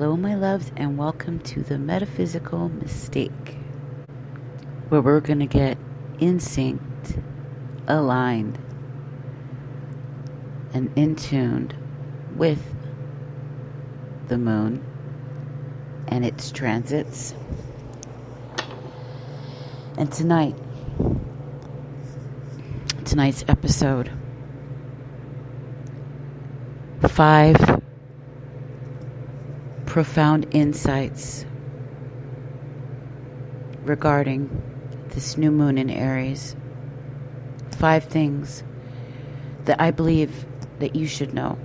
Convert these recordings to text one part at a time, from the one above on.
Hello, my loves, and welcome to the Metaphysical Mistake, where we're going to get in sync, aligned, and in tuned with the moon and its transits. And tonight's episode, 5 profound insights regarding this new moon in Aries. 5 things that I believe that you should know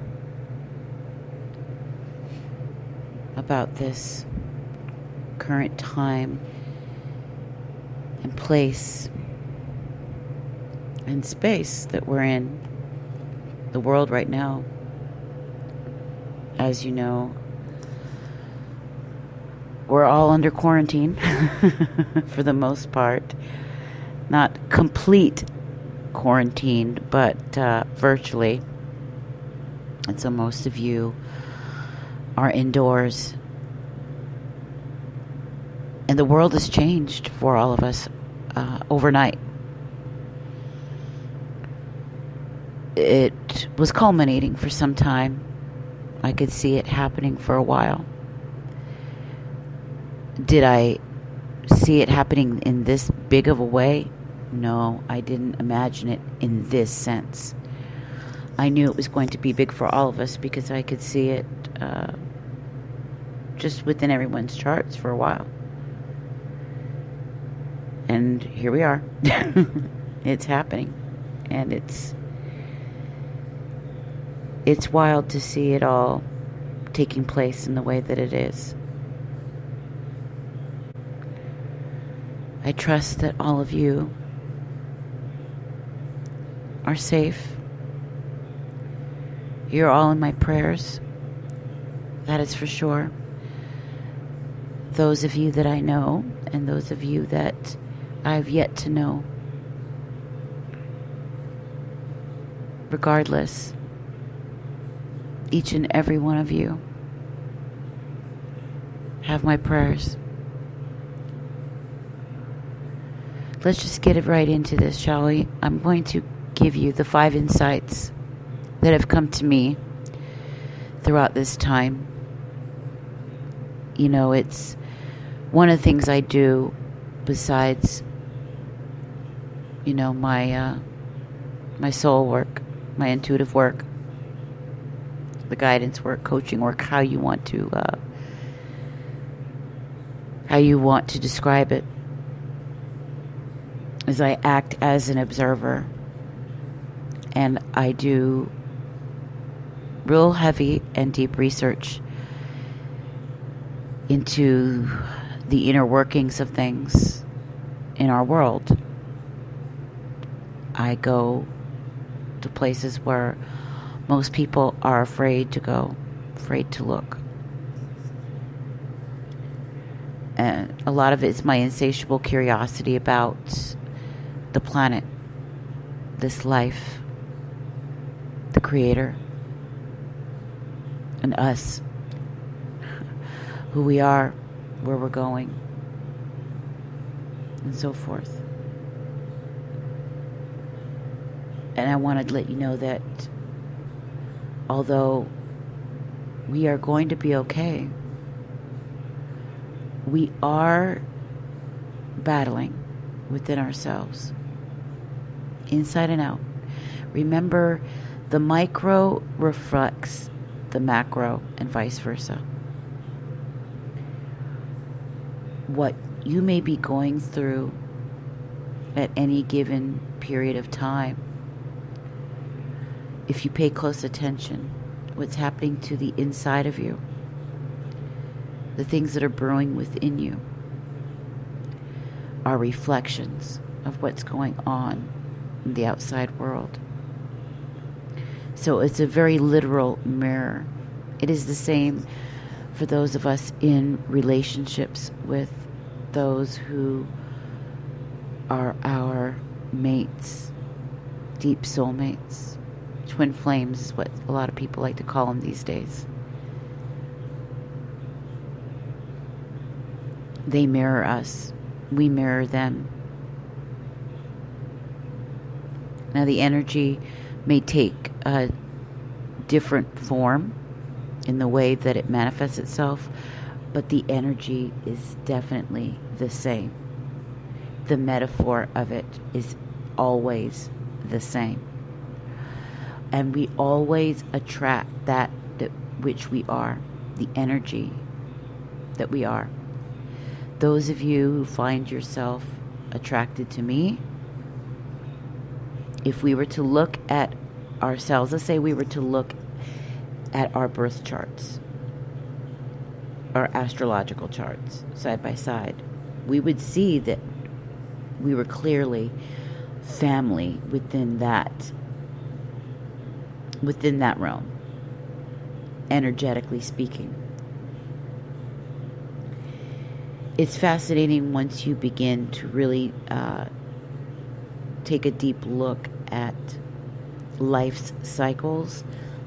about this current time and place and space that we're in, the world right now. As you know, we're all under quarantine for the most part. Not complete quarantine, but virtually. And so most of you are indoors. And the world has changed for all of us overnight. It was culminating for some time. I could see it happening for a while. Did I see it happening in this big of a way? No, I didn't imagine it in this sense. I knew it was going to be big for all of us because I could see it just within everyone's charts for a while. And here we are. It's happening. And it's wild to see it all taking place in the way that it is. I trust that all of you are safe. You're all in my prayers. That is for sure. Those of you that I know and those of you that I've yet to know. Regardless, each and every one of you have my prayers. Let's just get it right into this, shall we? I'm going to give you the 5 insights that have come to me throughout this time. You know, it's one of the things I do besides, you know, my soul work, my intuitive work, the guidance work, coaching work, how you want to describe it. Is I act as an observer, and I do real heavy and deep research into the inner workings of things in our world. I go to places where most people are afraid to go, afraid to look. And a lot of it is my insatiable curiosity about the planet, this life, the Creator, and us, who we are, where we're going, and so forth. And I want to let you know that although we are going to be okay, we are battling within ourselves, inside and out. Remember, the micro reflects the macro and vice versa. What you may be going through at any given period of time, if you pay close attention, what's happening to the inside of you, the things that are brewing within you, are reflections of what's going on in the outside world. So it's a very literal mirror. It is the same for those of us in relationships with those who are our mates, deep soulmates. Twin flames is what a lot of people like to call them these days. They mirror us. We mirror them. Now, the energy may take a different form in the way that it manifests itself, but the energy is definitely the same. The metaphor of it is always the same. And we always attract that which we are, the energy that we are. Those of you who find yourself attracted to me, if we were to look at ourselves, let's say we were to look at our birth charts, our astrological charts, side by side, we would see that we were clearly family within that realm, energetically speaking. It's fascinating once you begin to really take a deep look at life's cycles,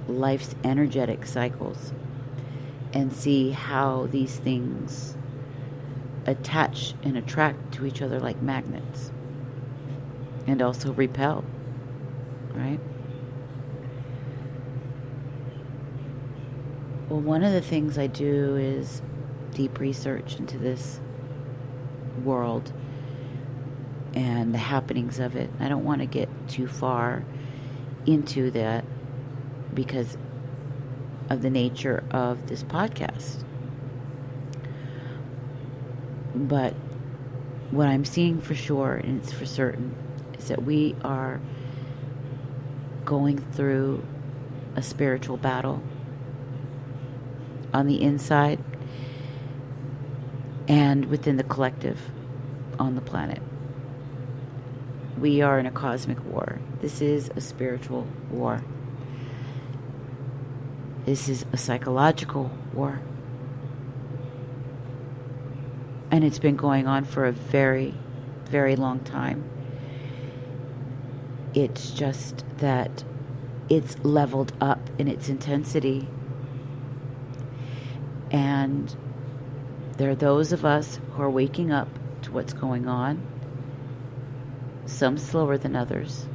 life's energetic cycles, and see how these things attach and attract to each other like magnets, and also repel, right? Well, one of the things I do is deep research into this world and the happenings of it. I don't want to get too far into that because of the nature of this podcast. But what I'm seeing for sure, and it's for certain, is that we are going through a spiritual battle on the inside and within the collective on the planet. We are in a cosmic war. This is a spiritual war. This is a psychological war. And it's been going on for a very, very long time. It's just that it's leveled up in its intensity. And there are those of us who are waking up to what's going on, some slower than others,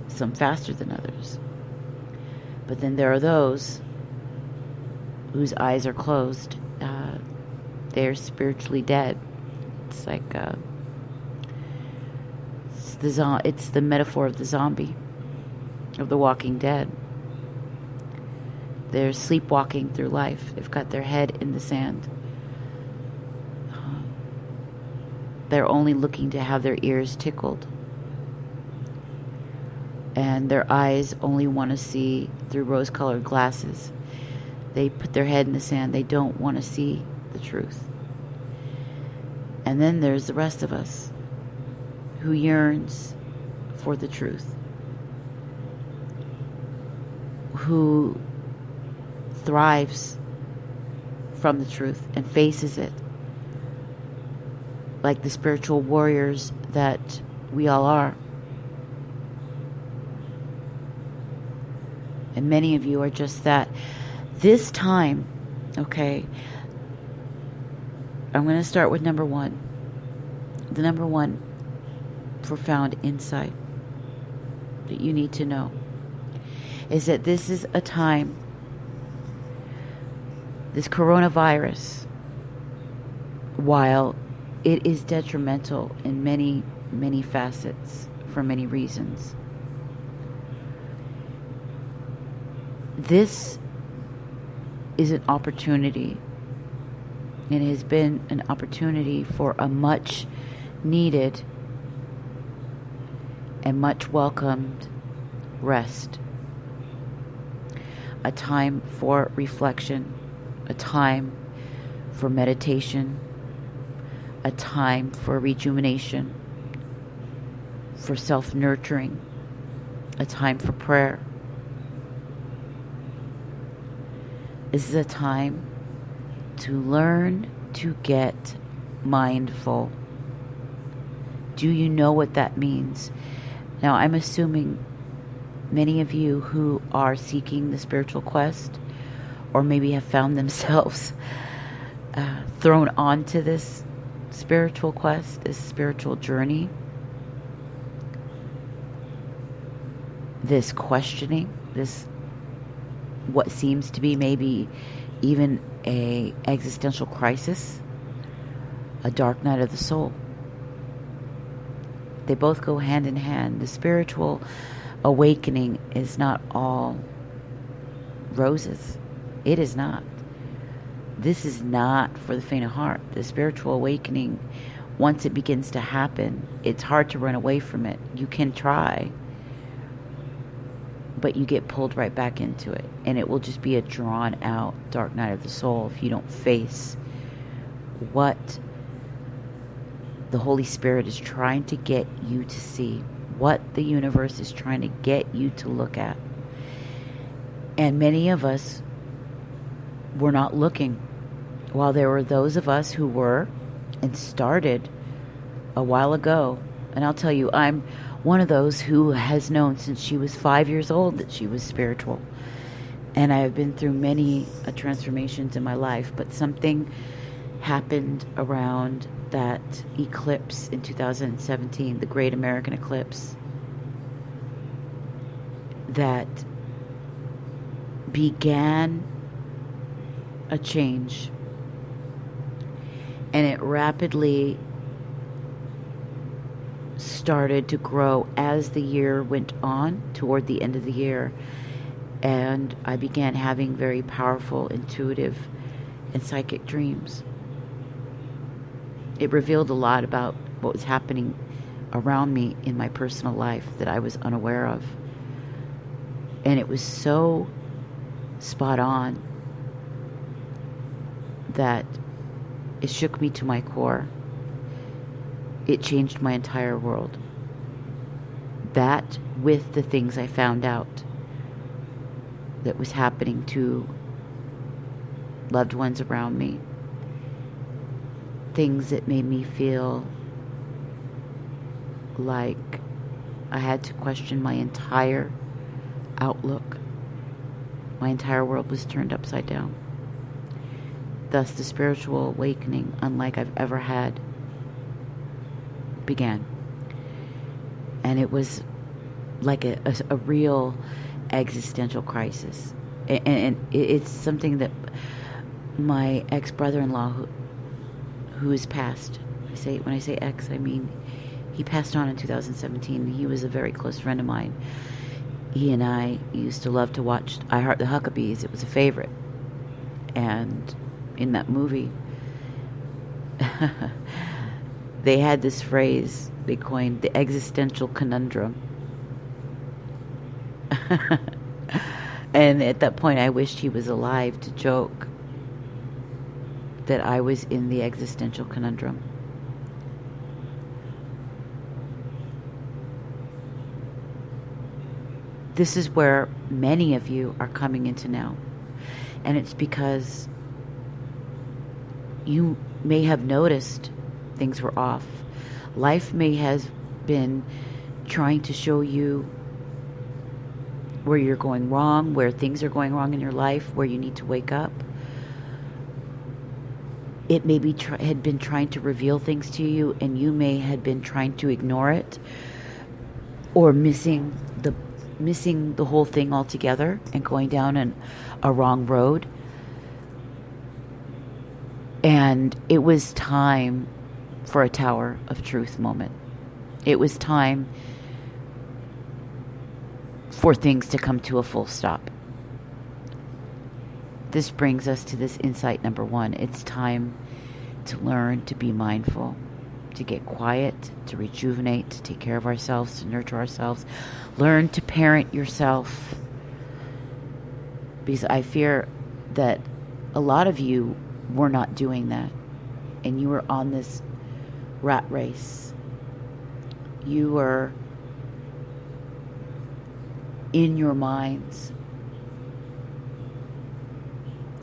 some faster than others. But then there are those whose eyes are closed. They're spiritually dead. It's like it's the metaphor of the zombie, of the walking dead. They're sleepwalking through life. They've got their head in the sand. They're only looking to have their ears tickled. And their eyes only want to see through rose-colored glasses. They put their head in the sand. They don't want to see the truth. And then there's the rest of us who yearns for the truth, who thrives from the truth and faces it like the spiritual warriors that we all are. And many of you are just that. This time, okay, I'm going to start with number one. The number one profound insight that you need to know is that this is a time, this coronavirus, while it is detrimental in many, many facets for many reasons, this is an opportunity. It has been an opportunity for a much needed and much welcomed rest. A time for reflection, a time for meditation, a time for rejuvenation, for self-nurturing, a time for prayer. This is a time to learn to get mindful. Do you know what that means? Now, I'm assuming many of you who are seeking the spiritual quest, or maybe have found themselves thrown onto this spiritual quest, this spiritual journey, this questioning, this what seems to be maybe even a existential crisis, a dark night of the soul. They both go hand in hand. The spiritual awakening is not all roses. It is not. This is not for the faint of heart. The spiritual awakening, once it begins to happen, it's hard to run away from it. You can try, but you get pulled right back into it. And it will just be a drawn out dark night of the soul if you don't face what the Holy Spirit is trying to get you to see, what the universe is trying to get you to look at. And many of us were not looking, while there were those of us who were and started a while ago. And I'll tell you, I'm one of those who has known since she was 5 years old that she was spiritual. And I have been through many transformations in my life, but something happened around that eclipse in 2017, the Great American Eclipse, that began a change. And it rapidly started to grow as the year went on, toward the end of the year. And I began having very powerful, intuitive, and psychic dreams. It revealed a lot about what was happening around me in my personal life that I was unaware of. And it was so spot on that it shook me to my core. It changed my entire world. That, with the things I found out that was happening to loved ones around me, things that made me feel like I had to question my entire outlook. My entire world was turned upside down. Thus, the spiritual awakening, unlike I've ever had, began. And it was like a real existential crisis. And it's something that my ex-brother-in-law, who is passed, when I say ex, I mean he passed on in 2017. He was a very close friend of mine. He and I used to love to watch I Heart the Huckabees. It was a favorite. And in that movie, they had this phrase they coined, the existential conundrum. And at that point, I wished he was alive to joke that I was in the existential conundrum. This is where many of you are coming into now. And it's because you may have noticed things were off. Life may have been trying to show you where you're going wrong, where things are going wrong in your life, where you need to wake up. It may be had been trying to reveal things to you, and you may have been trying to ignore it, or missing the whole thing altogether and going down a wrong road. And it was time for a Tower of Truth moment. It was time for things to come to a full stop. This brings us to this insight number 1. It's time to learn to be mindful, to get quiet, to rejuvenate, to take care of ourselves, to nurture ourselves. Learn to parent yourself. Because I fear that a lot of you were not doing that. And you were on this rat race. You were in your minds,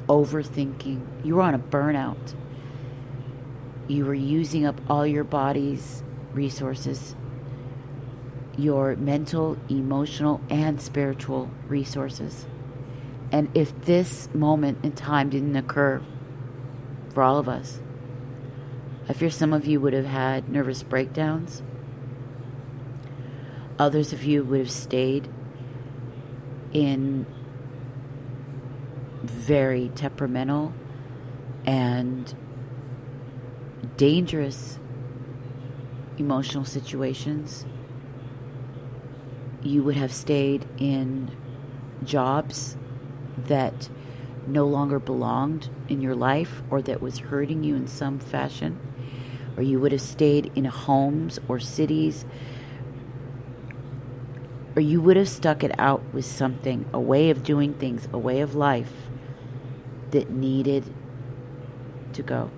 overthinking. You were on a burnout. You were using up all your body's resources, your mental, emotional, and spiritual resources. And if this moment in time didn't occur for all of us. I fear some of you would have had nervous breakdowns. Others of you would have stayed in very temperamental and dangerous emotional situations. You would have stayed in jobs that no longer belonged in your life or that was hurting you in some fashion. Or you would have stayed in homes or cities, or you would have stuck it out with something, a way of doing things, a way of life that needed to go.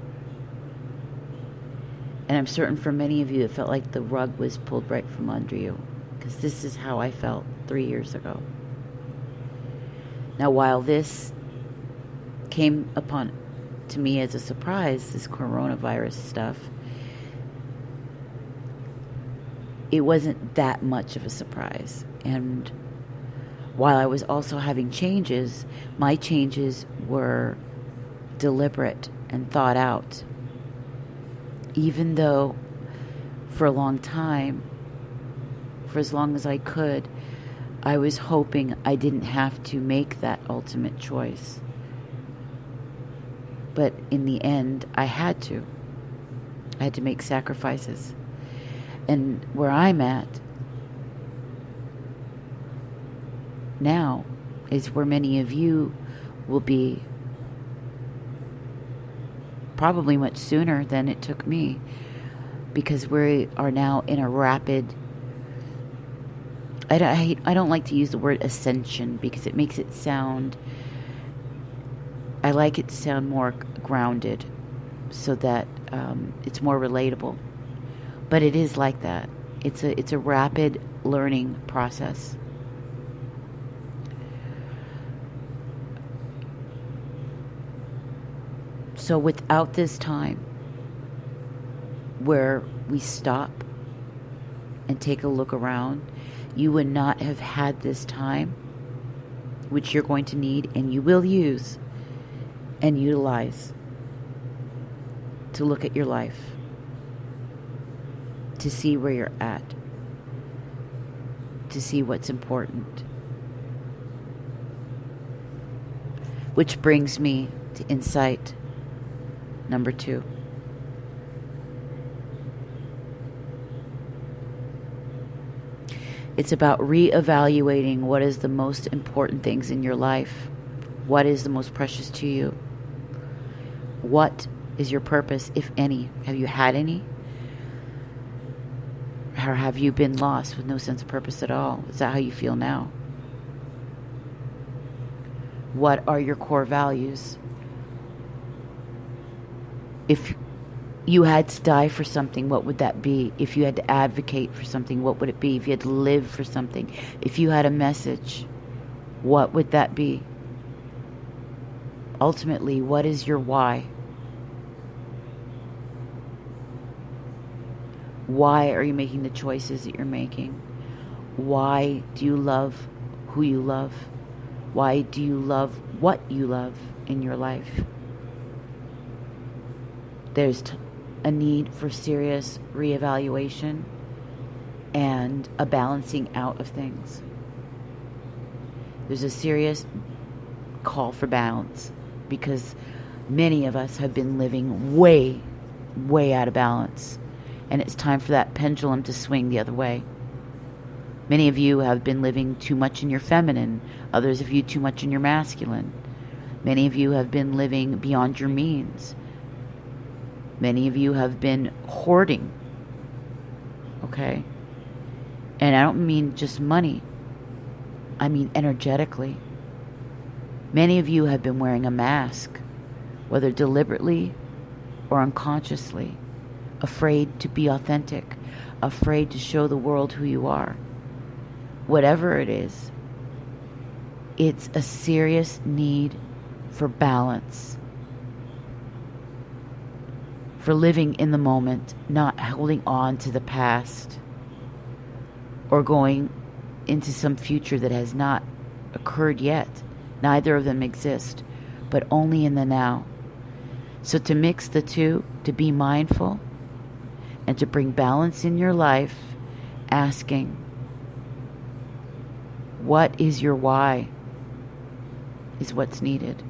And I'm certain for many of you, it felt like the rug was pulled right from under you, because this is how I felt 3 years ago. Now, while this came upon to me as a surprise, this coronavirus stuff, it wasn't that much of a surprise. And while I was also having changes, my changes were deliberate and thought out. Even though for a long time, for as long as I could, I was hoping I didn't have to make that ultimate choice. But in the end, I had to. I had to make sacrifices. And where I'm at now is where many of you will be, probably much sooner than it took me, because we are now in a rapid, I don't like to use the word ascension because it makes it sound, I like it to sound more grounded so that it's more relatable. But it is like that. It's a rapid learning process. So without this time where we stop and take a look around, you would not have had this time, which you're going to need and you will use and utilize to look at your life, to see where you're at, to see what's important. Which brings me to insight number 2. It's about reevaluating what is the most important things in your life. What is the most precious to you? What is your purpose, if any? Have you had any? Or have you been lost with no sense of purpose at all? Is that how you feel now? What are your core values? If you had to die for something, what would that be? If you had to advocate for something, what would it be? If you had to live for something, if you had a message, what would that be? Ultimately, what is your why? Why are you making the choices that you're making? Why do you love who you love? Why do you love what you love in your life? There's a need for serious reevaluation and a balancing out of things. There's a serious call for balance because many of us have been living way, way out of balance. And it's time for that pendulum to swing the other way. Many of you have been living too much in your feminine. Others of you too much in your masculine. Many of you have been living beyond your means. Many of you have been hoarding. Okay? And I don't mean just money. I mean energetically. Many of you have been wearing a mask, whether deliberately or unconsciously. Afraid to be authentic, afraid to show the world who you are. Whatever it is, it's a serious need for balance, for living in the moment, not holding on to the past or going into some future that has not occurred yet. Neither of them exist, but only in the now. So to mix the two, to be mindful and to bring balance in your life, asking, what is your why, is what's needed.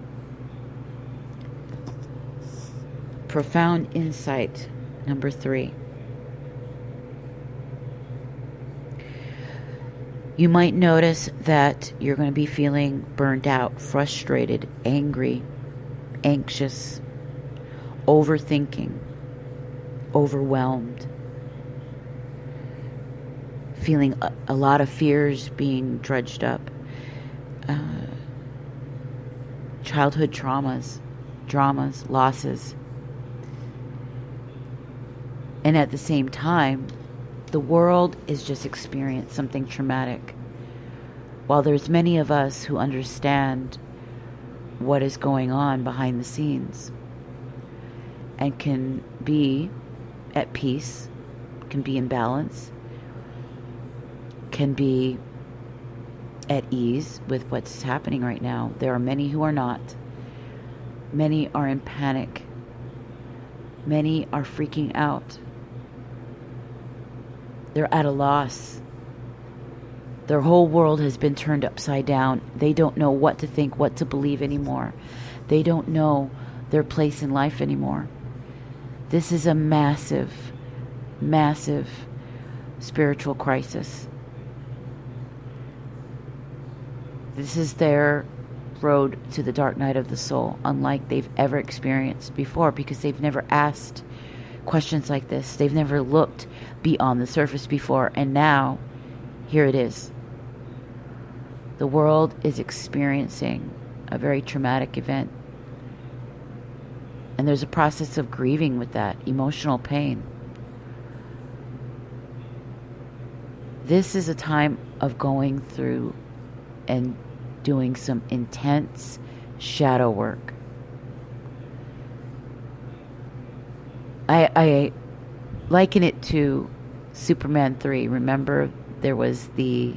Profound insight, number 3. You might notice that you're going to be feeling burned out, frustrated, angry, anxious, overthinking, overwhelmed, feeling a lot of fears being dredged up, childhood traumas, dramas, losses. And at the same time, the world is just experiencing something traumatic. While there's many of us who understand what is going on behind the scenes and can be at peace, can be in balance, can be at ease with what's happening right now, there are many who are not. Many are in panic. Many are freaking out. They're at a loss. Their whole world has been turned upside down. They don't know what to think, what to believe anymore. They don't know their place in life anymore. This is a massive, massive spiritual crisis. This is their road to the dark night of the soul, unlike they've ever experienced before, because they've never asked questions like this. They've never looked beyond the surface before, and now here it is. The world is experiencing a very traumatic event, and there's a process of grieving with that, emotional pain. This is a time of going through and doing some intense shadow work. I liken it to Superman 3. Remember, there was the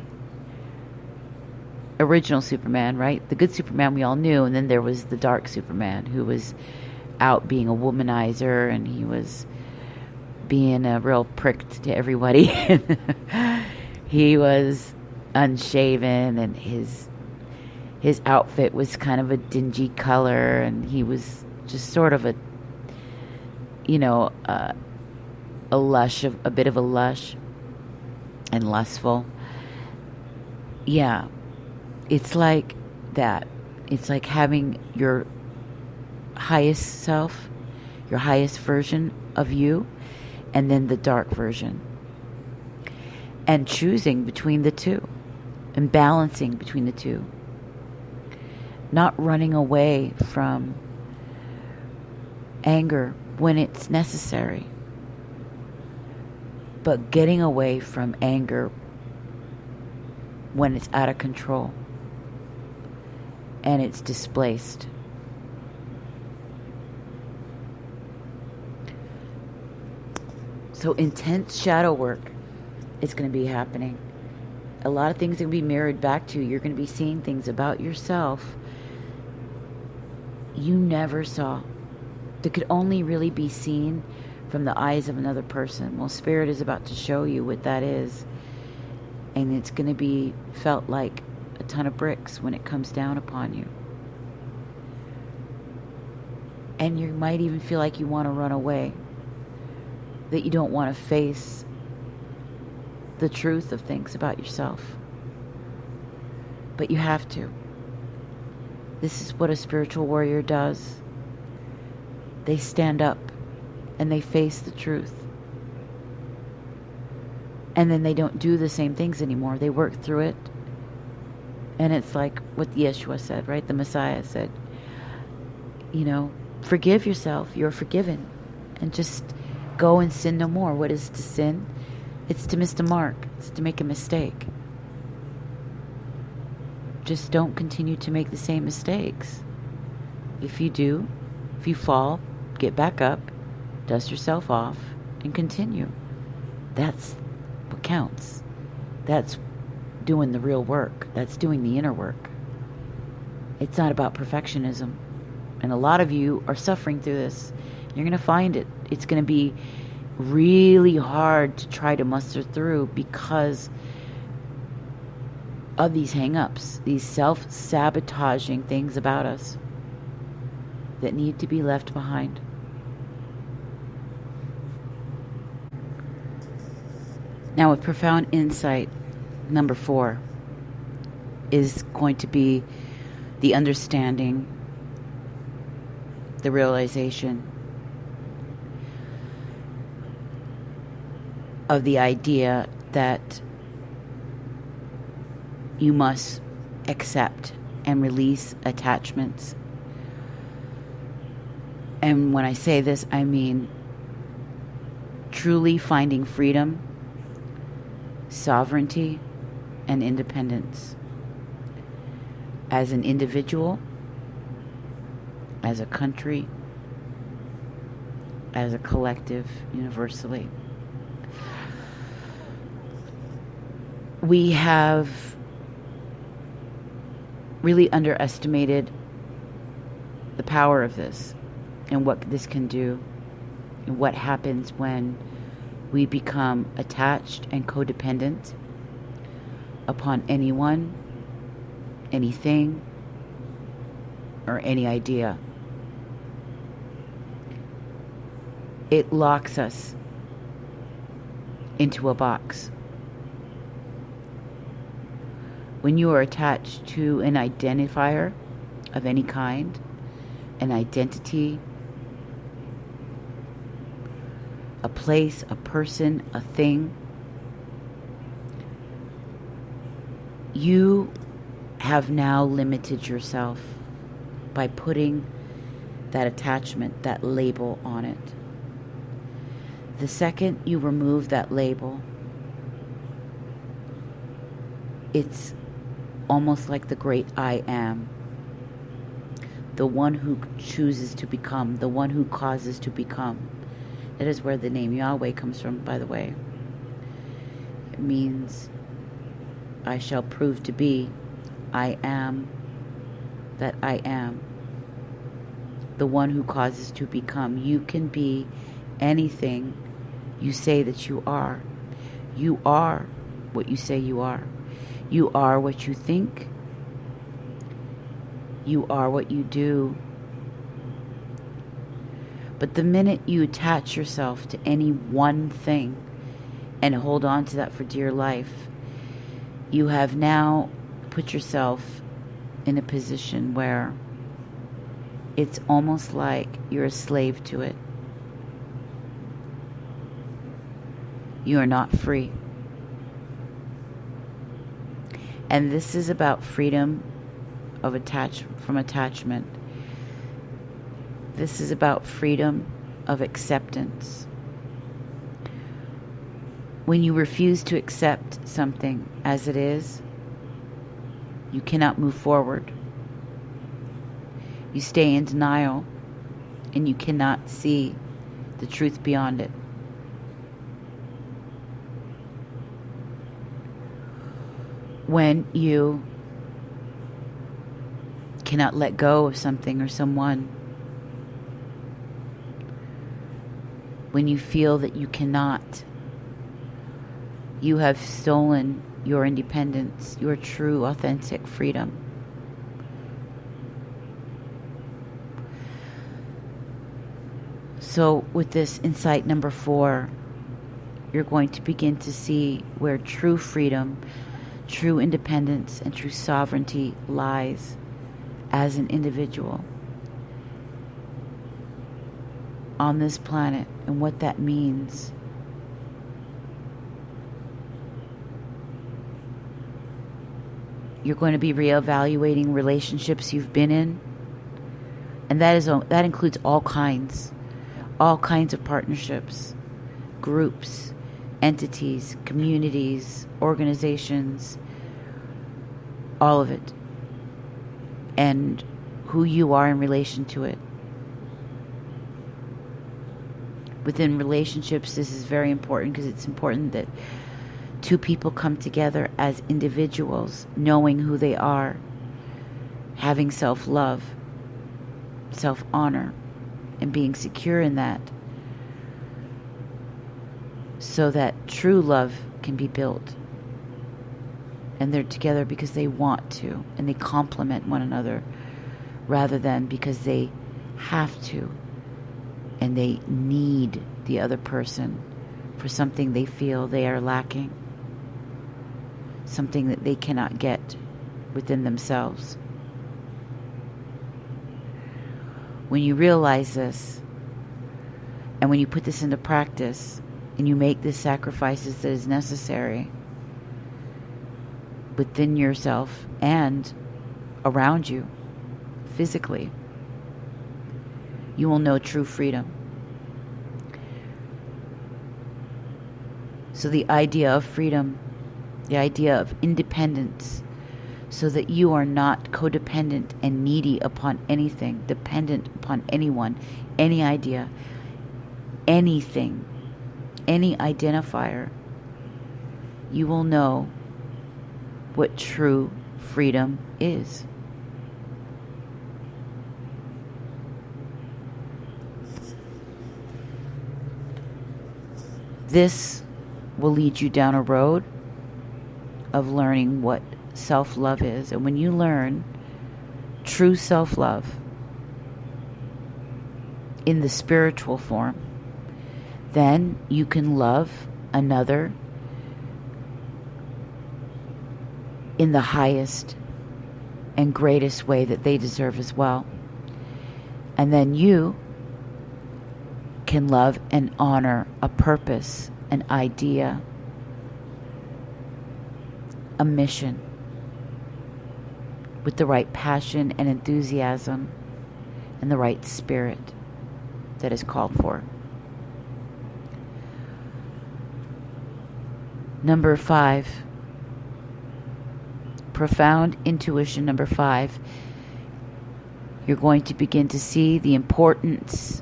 original Superman, right? The good Superman we all knew, and then there was the dark Superman who was out being a womanizer, and he was being a real prick to everybody. He was unshaven, and his outfit was kind of a dingy color, and he was just sort of a bit of a lush and lustful. Yeah, it's like that. It's like having your highest self, your highest version of you, and then the dark version. And choosing between the two, and balancing between the two. Not running away from anger when it's necessary, but getting away from anger when it's out of control and it's displaced. So intense shadow work is going to be happening. A lot of things are going to be mirrored back to you. You're going to be seeing things about yourself you never saw, that could only really be seen from the eyes of another person. Well, Spirit is about to show you what that is, and it's going to be felt like a ton of bricks when it comes down upon you. And you might even feel like you want to run away, that you don't want to face the truth of things about yourself. But you have to. This is what a spiritual warrior does. They stand up and they face the truth. And then they don't do the same things anymore. They work through it. And it's like what Yeshua said, right? The Messiah said, forgive yourself. You're forgiven. And just go and sin no more. What is to sin? It's to miss the mark. It's to make a mistake. Just don't continue to make the same mistakes. If you do, if you fall, get back up, dust yourself off, and continue. That's what counts. That's doing the real work. That's doing the inner work. It's not about perfectionism. And a lot of you are suffering through this. You're going to find it. It's going to be really hard to try to muster through because of these hang-ups, these self-sabotaging things about us that need to be left behind. Now, with profound insight, number 4 is going to be the understanding, the realization of the idea that you must accept and release attachments. And when I say this, I mean truly finding freedom, sovereignty, and independence as an individual, as a country, as a collective, universally. We have really underestimated the power of this and what this can do and what happens when we become attached and codependent upon anyone, anything, or any idea. It locks us into a box. When you are attached to an identifier of any kind, an identity, a place, a person, a thing, you have now limited yourself by putting that attachment, that label on it. The second you remove that label, it's almost like the great I am, the one who chooses to become, the one who causes to become. That is where the name Yahweh comes from, by the way. It means I shall prove to be, I am that I am, the one who causes to become. You can be anything you say that you are. You are what you say you are. You are what you think. You are what you do. But the minute you attach yourself to any one thing and hold on to that for dear life, you have now put yourself in a position where it's almost like you're a slave to it. You are not free. And this is about freedom of from attachment. This is about freedom of acceptance. When you refuse to accept something as it is, you cannot move forward. You stay in denial, and you cannot see the truth beyond it. When you cannot let go of something or someone, when you feel that you cannot, you have stolen your independence, your true, authentic freedom. So with this insight number 4, you're going to begin to see where true freedom, true independence, and true sovereignty lies as an individual on this planet, and what that means. You're going to be reevaluating relationships you've been in, and that includes all kinds of partnerships, groups, entities, communities, organizations, all of it, and who you are in relation to it. Within relationships, this is very important because it's important that two people come together as individuals, knowing who they are, having self-love, self-honor, and being secure in that, so that true love can be built. And they're together because they want to, and they complement one another rather than because they have to and they need the other person for something they feel they are lacking, something that they cannot get within themselves. When you realize this, and when you put this into practice, and you make the sacrifices that is necessary within yourself and around you, physically, you will know true freedom. So the idea of freedom, the idea of independence, so that you are not codependent and needy upon anything, dependent upon anyone, any idea, anything, any identifier, you will know what true freedom is. This will lead you down a road of learning what self-love is. And when you learn true self-love in the spiritual form, then you can love another in the highest and greatest way that they deserve as well. And then you can love and honor a purpose, an idea, a mission, with the right passion and enthusiasm and the right spirit that is called for. Number 5, profound intuition. Number 5, you're going to begin to see the importance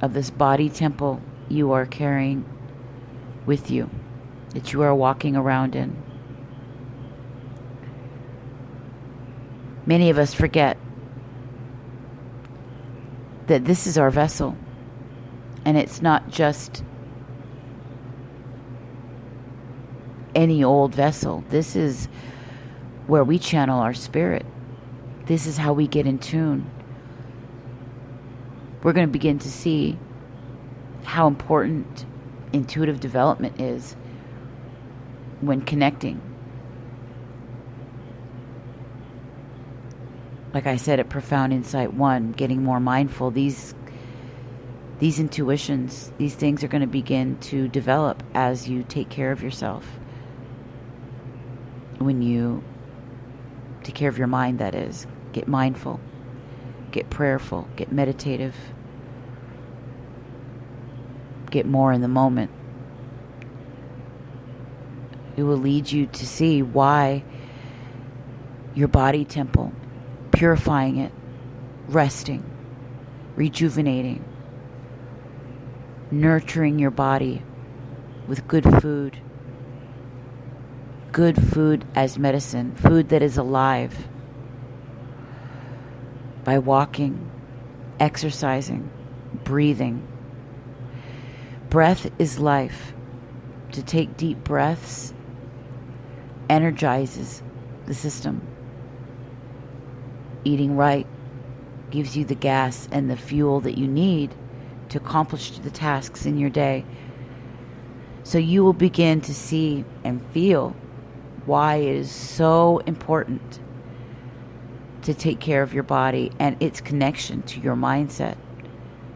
of this body temple you are carrying with you, that you are walking around in. Many of us forget that this is our vessel, and it's not just any old vessel. This is where we channel our spirit. This is how we get in tune. We're going to begin to see how important intuitive development is when connecting. Like I said at Profound Insight 1, getting more mindful, these intuitions, these things are going to begin to develop as you take care of yourself. When you take care of your mind, that is. Get mindful, get prayerful, get meditative, get more in the moment. It will lead you to see why your body temple, purifying it, resting, rejuvenating, nurturing your body with good food as medicine, food that is alive, by walking, exercising, breathing. Breath is life. To take deep breaths energizes the system. Eating right gives you the gas and the fuel that you need to accomplish the tasks in your day. So you will begin to see and feel why it is so important to take care of your body and its connection to your mindset,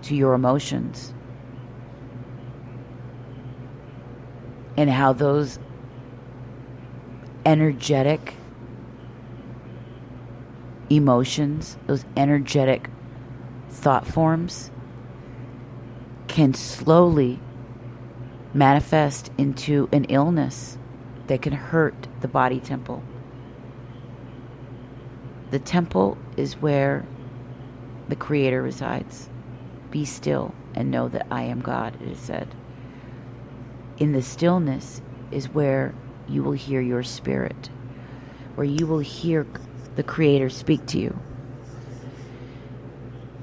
to your emotions, and how those energetic emotions, those energetic thought forms can slowly manifest into an illness that can hurt the body temple. The temple is where the Creator resides. Be still and know that I am God, it is said. In the stillness is where you will hear your spirit, where you will hear the Creator speak to you.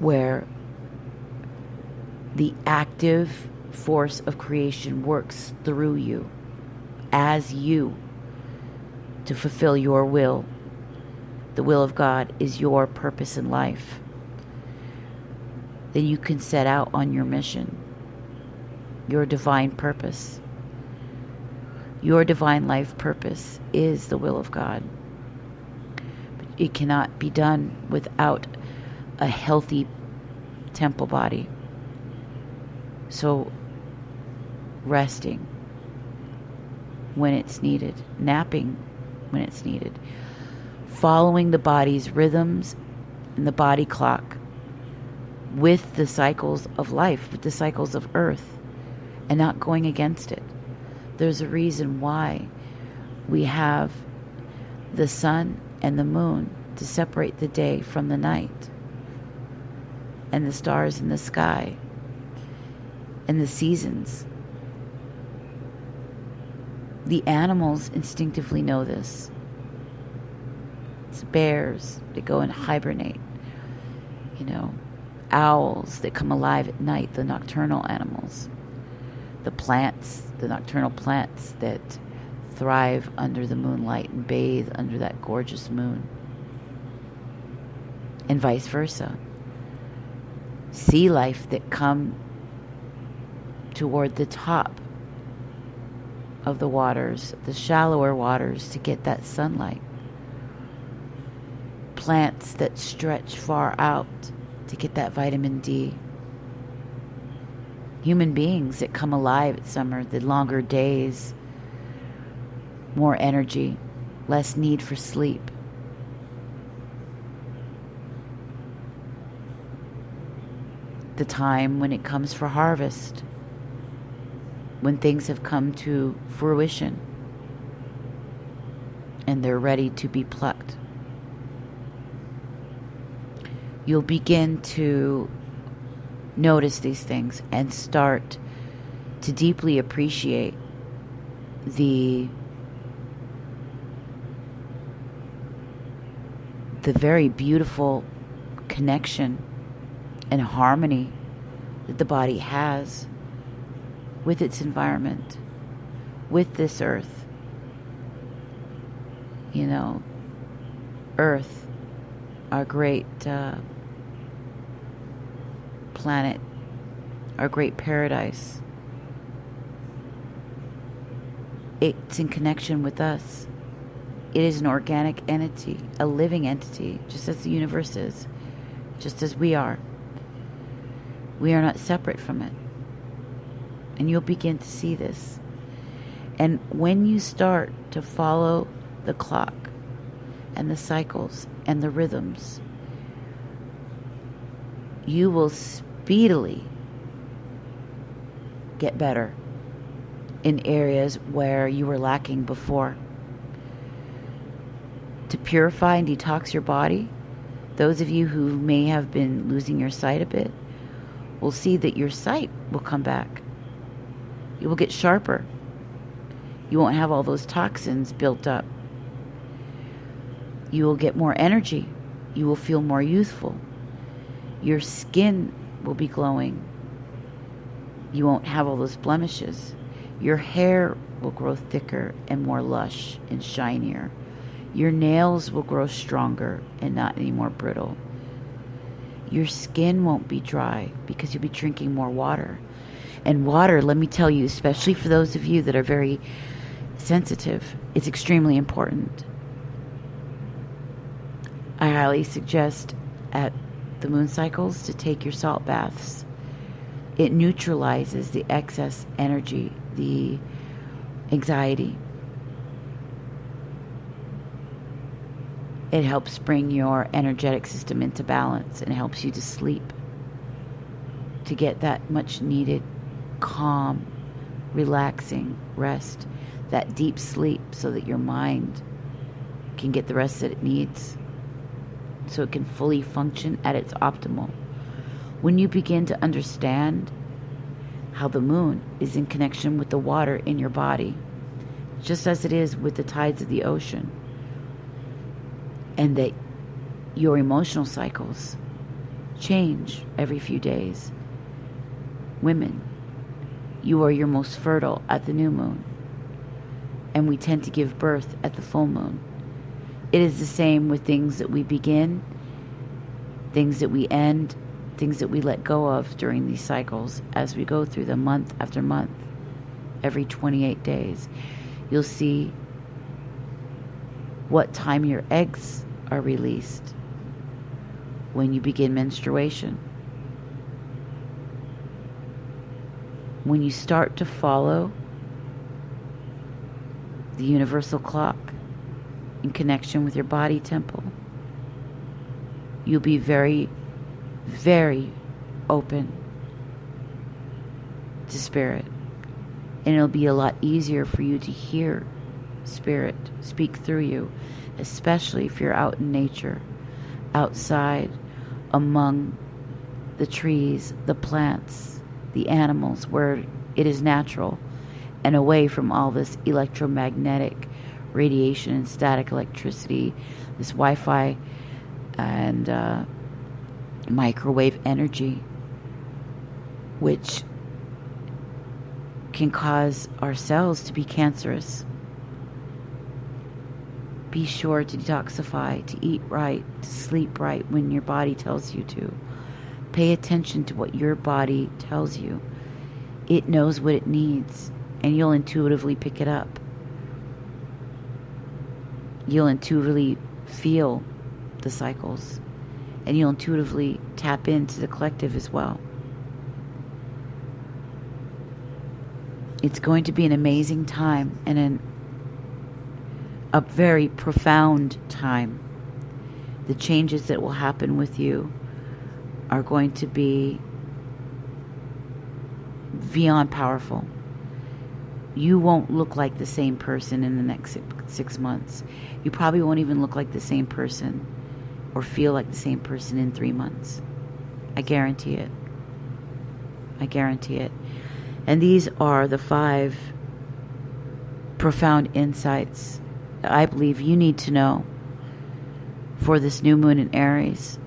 where the active force of creation works through you, as you, to fulfill your will. The will of God is your purpose in life. Then you can set out on your mission, your divine purpose. Your divine life purpose is the will of God. But it cannot be done without a healthy temple body. So, resting when it's needed, napping when it's needed, following the body's rhythms and the body clock with the cycles of life, with the cycles of earth, and not going against it. There's a reason why we have the sun and the moon to separate the day from the night, and the stars in the sky, and the seasons. The animals instinctively know this. It's bears that go and hibernate. Owls that come alive at night, the nocturnal animals. The plants, the nocturnal plants that thrive under the moonlight and bathe under that gorgeous moon. And vice versa. Sea life that come toward the top of the waters, the shallower waters, to get that sunlight. Plants that stretch far out to get that vitamin D. Human beings that come alive at summer, the longer days, more energy, less need for sleep. The time when it comes for harvest, when things have come to fruition and they're ready to be plucked. You'll begin to notice these things and start to deeply appreciate the very beautiful connection and harmony that the body has with its environment, with this earth. Earth, our great planet, our great paradise. It's in connection with us. It is an organic entity, a living entity, just as the universe is, just as we are. We are not separate from it. And you'll begin to see this. And when you start to follow the clock and the cycles and the rhythms, you will speedily get better in areas where you were lacking before. To purify and detox your body, those of you who may have been losing your sight a bit will see that your sight will come back. You will get sharper. You won't have all those toxins built up. You will get more energy. You will feel more youthful. Your skin will be glowing. You won't have all those blemishes. Your hair will grow thicker and more lush and shinier. Your nails will grow stronger and not any more brittle. Your skin won't be dry because you'll be drinking more water. And water, let me tell you, especially for those of you that are very sensitive, it's extremely important. I highly suggest at the moon cycles to take your salt baths. It neutralizes the excess energy, the anxiety. It helps bring your energetic system into balance and helps you to sleep, to get that much needed calm, relaxing rest, that deep sleep, so that your mind can get the rest that it needs, so it can fully function at its optimal. When you begin to understand how the moon is in connection with the water in your body, just as it is with the tides of the ocean, and that your emotional cycles change every few days. Women, you are your most fertile at the new moon, and we tend to give birth at the full moon. It is the same with things that we begin, things that we end, things that we let go of during these cycles as we go through them month after month. Every 28 days, you'll see what time your eggs are released when you begin menstruation. When you start to follow the universal clock in connection with your body temple, you'll be very, very open to spirit. And it'll be a lot easier for you to hear spirit speak through you, especially if you're out in nature, outside among the trees, the plants, the animals, where it is natural, and away from all this electromagnetic radiation and static electricity, this Wi-Fi and microwave energy, which can cause our cells to be cancerous. Be sure to detoxify, to eat right, to sleep right when your body tells you to. Pay attention to what your body tells you. It knows what it needs, and you'll intuitively pick it up. You'll intuitively feel the cycles, and you'll intuitively tap into the collective as well. It's going to be an amazing time and a very profound time. The changes that will happen with you are going to be beyond powerful. You won't look like the same person in the next 6 months. You probably won't even look like the same person or feel like the same person in 3 months. I guarantee it. I guarantee it. And these are the 5 profound insights that I believe you need to know for this new moon in Aries.